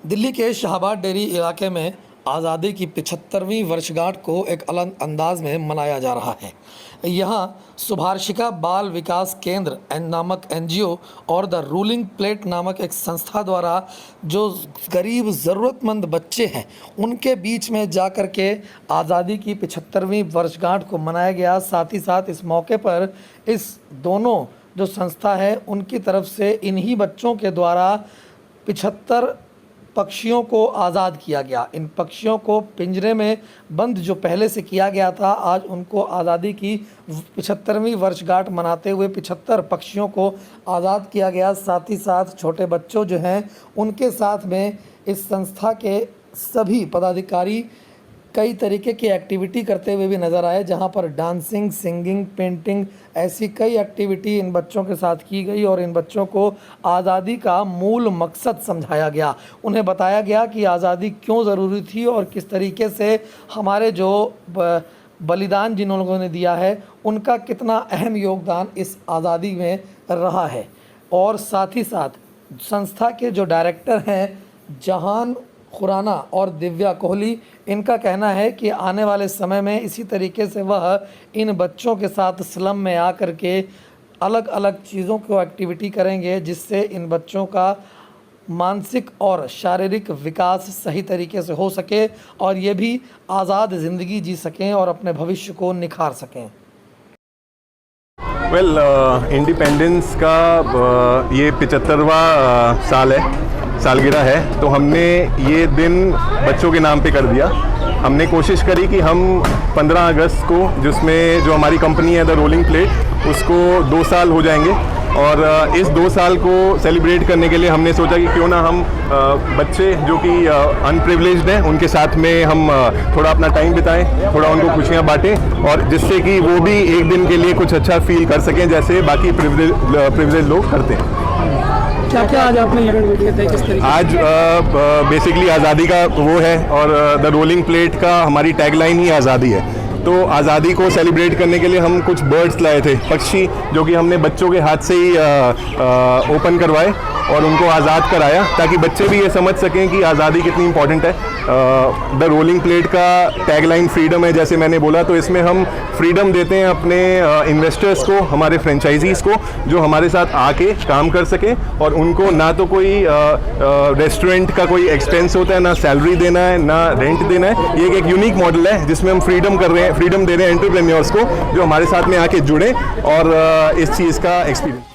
दिल्ली के शाहबाद डेरी इलाके में आज़ादी की 75वीं वर्षगांठ को एक अलग अंदाज में मनाया जा रहा है। यहाँ सुभाषिका बाल विकास केंद्र नामक एनजीओ और द रूलिंग प्लेट नामक एक संस्था द्वारा जो गरीब ज़रूरतमंद बच्चे हैं उनके बीच में जाकर के आज़ादी की 75वीं वर्षगांठ को मनाया गया। साथ ही साथ इस मौके पर इस दोनों जो संस्था है उनकी तरफ से इन्हीं बच्चों के द्वारा 75 पक्षियों को आज़ाद किया गया। इन पक्षियों को पिंजरे में बंद जो पहले से किया गया था, आज उनको आज़ादी की 75वीं वर्षगांठ मनाते हुए 75 पक्षियों को आज़ाद किया गया। साथ ही साथ छोटे बच्चों जो हैं उनके साथ में इस संस्था के सभी पदाधिकारी कई तरीके की एक्टिविटी करते हुए भी नज़र आए, जहां पर डांसिंग, सिंगिंग, पेंटिंग ऐसी कई एक्टिविटी इन बच्चों के साथ की गई और इन बच्चों को आज़ादी का मूल मकसद समझाया गया। उन्हें बताया गया कि आज़ादी क्यों ज़रूरी थी और किस तरीके से हमारे जो बलिदान जिन लोगों ने दिया है उनका कितना अहम योगदान इस आज़ादी में रहा है। और साथ ही साथ संस्था के जो डायरेक्टर हैं जहान खुराना और दिव्या कोहली, इनका कहना है कि आने वाले समय में इसी तरीके से वह इन बच्चों के साथ स्लम में आकर के अलग अलग चीज़ों को एक्टिविटी करेंगे जिससे इन बच्चों का मानसिक और शारीरिक विकास सही तरीके से हो सके और ये भी आज़ाद ज़िंदगी जी सकें और अपने भविष्य को निखार सकें। इंडिपेंडेंस का ये 75वां साल है, सालगिरह है, तो हमने ये दिन बच्चों के नाम पे कर दिया। हमने कोशिश करी कि हम 15 अगस्त को, जिसमें जो हमारी कंपनी है द रोलिंग प्लेट, उसको 2 साल हो जाएंगे और इस 2 साल को सेलिब्रेट करने के लिए हमने सोचा कि क्यों ना हम बच्चे जो कि अनप्रिविलेज्ड हैं उनके साथ में हम थोड़ा अपना टाइम बिताएं, थोड़ा उनको खुशियां बांटें और जिससे कि वो भी एक दिन के लिए कुछ अच्छा फील कर सकें जैसे बाकी प्रिविलेज लोग करते हैं। क्या क्या आज आपने इवेंट किए थे, किस तरीके? आज बेसिकली आज़ादी का वो है और द रोलिंग प्लेट का हमारी टैगलाइन ही आज़ादी है। तो आज़ादी को सेलिब्रेट करने के लिए हम कुछ बर्ड्स लाए थे, पक्षी, जो कि हमने बच्चों के हाथ से ही ओपन करवाए और उनको आज़ाद कराया ताकि बच्चे भी ये समझ सकें कि आज़ादी कितनी इंपॉर्टेंट है। द रोलिंग प्लेट का टैगलाइन फ्रीडम है, जैसे मैंने बोला, तो इसमें हम फ्रीडम देते हैं अपने इन्वेस्टर्स को, हमारे फ्रेंचाइजीज़ को, जो हमारे साथ आके काम कर सकें और उनको ना तो कोई रेस्टोरेंट का कोई एक्सपेंस होता है, ना सैलरी देना है, ना रेंट देना है। ये एक यूनिक मॉडल है जिसमें हम फ्रीडम दे रहे हैं एंटरप्रेन्योर्स को जो हमारे साथ में आके जुड़े और इस चीज़ का एक्सपीरियंस